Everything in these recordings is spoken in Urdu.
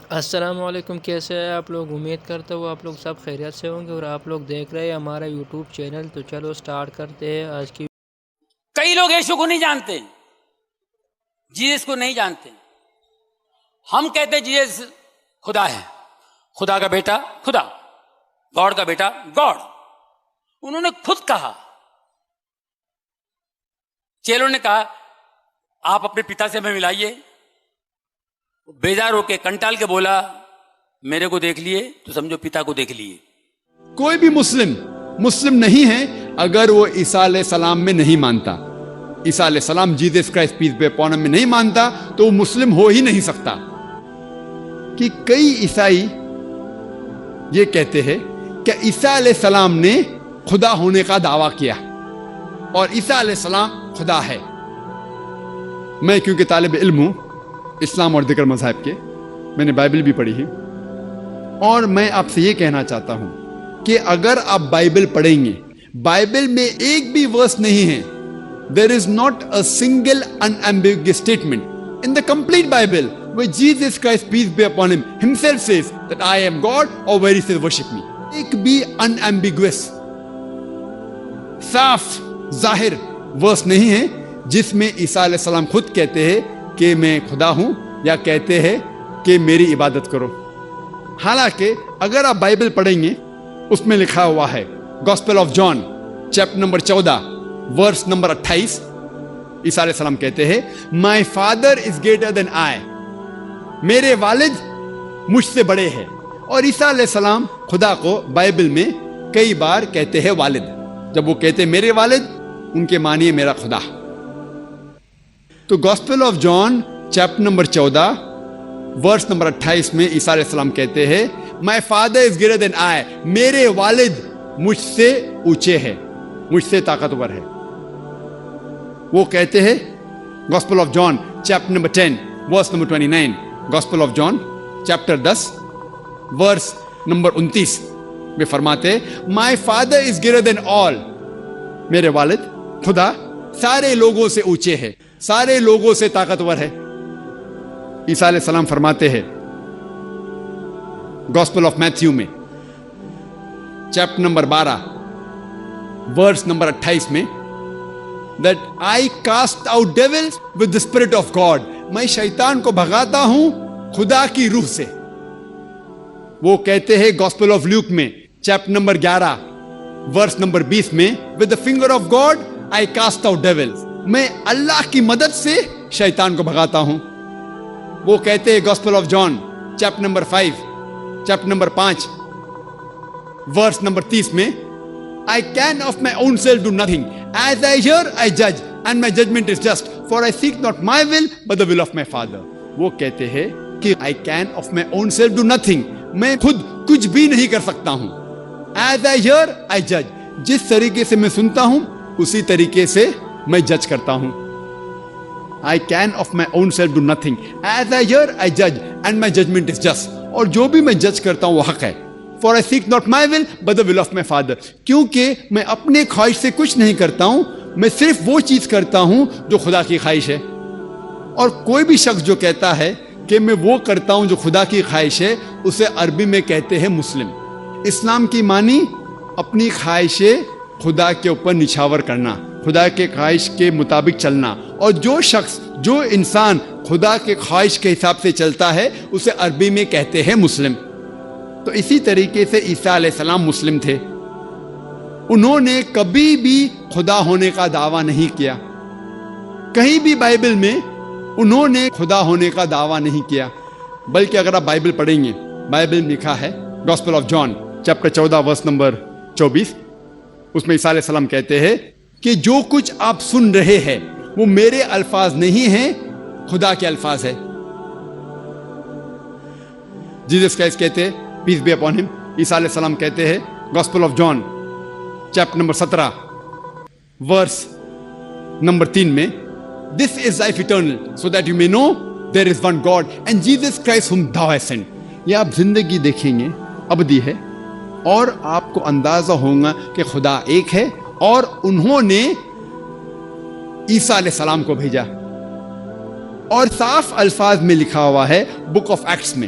السلام علیکم، کیسے ہیں آپ لوگ؟ امید کرتا ہوں آپ لوگ سب خیریت سے ہوں گے اور آپ لوگ دیکھ رہے ہیں ہمارا یوٹیوب چینل. تو چلو سٹارٹ کرتے ہیں آج کی. کئی لوگ یشوع کو نہیں جانتے، جیسس کو نہیں جانتے. ہم کہتے ہیں جیسس خدا ہے، خدا کا بیٹا خدا، گاڈ کا بیٹا گاڈ. انہوں نے خود کہا، چیلوں نے کہا آپ اپنے پتا سے ہمیں ملائیے. بیزار ہو کے کنٹال کے بولا میرے کو دیکھ لیے تو سمجھو پتا کو دیکھ لیے. کوئی بھی مسلم نہیں ہے اگر وہ عیسیٰ علیہ السلام میں نہیں مانتا، عیسیٰ علیہ السلام Jesus Christ peace be upon ہم میں نہیں مانتا تو وہ مسلم ہو ہی نہیں سکتا. کہ کئی عیسائی یہ کہتے ہیں کہ عیسیٰ علیہ السلام نے خدا ہونے کا دعویٰ کیا اور عیسیٰ علیہ السلام خدا ہے. میں کیونکہ طالب علم ہوں اسلام اور دیگر مذاہب کے، میں نے بائبل بھی پڑھی ہے، اور میں آپ سے یہ کہنا چاہتا ہوں کہ اگر آپ بائبل پڑھیں گے، بائبل میں ایک بھی ورس نہیں ہے. There is not a single unambiguous statement in the complete Bible where Jesus Christ, peace be upon him, himself says that I am God, or where he says worship me. ایک بھی unambiguous صاف ظاہر ورس نہیں ہے جس میں عیسیٰ علیہ السلام خود کہتے ہیں کہ میں خدا ہوں یا کہتے ہیں کہ میری عبادت کرو. حالانکہ اگر آپ بائبل پڑھیں گے اس میں لکھا ہوا ہے Gospel of John chapter number 14 verse number 28. عیسیٰ علیہ السلام کہتے ہیں my father is greater than آئی، میرے والد مجھ سے بڑے ہیں. اور عیسیٰ علیہ السلام خدا کو بائبل میں کئی بار کہتے ہیں والد. جب وہ کہتے ہیں میرے والد، ان کے معنی میرا خدا. تو Gospel of John chapter number 14 verse number 28 میں عیسیٰ علیہ السلام کہتے ہیں my father is greater than آئی، میرے والد مجھ سے اونچے ہیں، مجھ سے طاقتور ہے. وہ کہتے ہیں gospel of John chapter number 10 verse number 29، Gospel of John chapter 10 verse number 29 میں فرماتے my father is greater than آل، میرے والد خدا سارے لوگوں سے اونچے ہے، سارے لوگوں سے طاقتور ہے. عیسیٰ علیہ السلام فرماتے ہیں گاسپل آف میتھیو میں چیپٹر نمبر 12 ورس نمبر 28 میں that I cast out devils with the spirit of God، میں شیطان کو بھگاتا ہوں خدا کی روح سے. وہ کہتے ہیں گاسپل آف لیوک میں چیپٹر نمبر 11 ورس نمبر 20 میں with the finger of God I cast out devils، میں اللہ کی مدد سے شیطان کو بھگاتا ہوں. وہ کہتے ہیں gospel of John chapter number 5 chapter number 5 verse number 30 میں I can of my own self do nothing. As I hear, I judge, and my judgment is just. For I seek not my will, but the will of my Father. وہ کہتے ہیں کہ I can of my own self do nothing. میں خود کچھ بھی نہیں کر سکتا ہوں. As I hear, I judge. جس طریقے سے میں سنتا ہوں اسی طریقے سے میں جج کرتا ہوں. I can of my own self do nothing. As I hear, I judge, and my judgment is just. اور جو بھی میں جج کرتا ہوں وہ حق ہے. For I seek not my will, but the will of my Father. کیونکہ میں اپنے خواہش سے کچھ نہیں کرتا ہوں، میں صرف وہ چیز کرتا ہوں جو خدا کی خواہش ہے. اور کوئی بھی شخص جو کہتا ہے کہ میں وہ کرتا ہوں جو خدا کی خواہش ہے، اسے عربی میں کہتے ہیں مسلم. اسلام کی معنی اپنی خواہشیں خدا کے اوپر نچھاور کرنا، خدا کے خواہش کے مطابق چلنا. اور جو شخص، جو انسان خدا کے خواہش کے حساب سے چلتا ہے اسے عربی میں کہتے ہیں مسلم. تو اسی طریقے سے عیسیٰ علیہ السلام مسلم تھے. انہوں نے کبھی بھی خدا ہونے کا دعویٰ نہیں کیا. کہیں بھی بائبل میں انہوں نے خدا ہونے کا دعویٰ نہیں کیا. بلکہ اگر آپ بائبل پڑھیں گے، بائبل میں لکھا ہے Gospel of John chapter 14 verse number 24، اس میں عیسیٰ علیہ السلام کہتے ہیں کہ جو کچھ آپ سن رہے ہیں وہ میرے الفاظ نہیں ہیں، خدا کے الفاظ ہے. جیسس کرائسٹ کہتے ہیں پیس بی اپون ہم، عیسیٰ علیہ السلام کہتے ہیں gospel of John chapter number 17 verse number 3 میں this is life eternal so that you may know there is one God and Jesus Christ ہم thou hast sent. یہ آپ زندگی دیکھیں گے ابدی ہے اور آپ کو اندازہ ہوگا کہ خدا ایک ہے اور انہوں نے عیسیٰ علیہ السلام کو بھیجا. اور صاف الفاظ میں لکھا ہوا ہے بک آف ایکٹس میں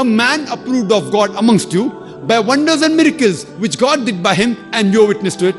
a man approved of God amongst you by wonders and miracles which God did by him and you are witness to it.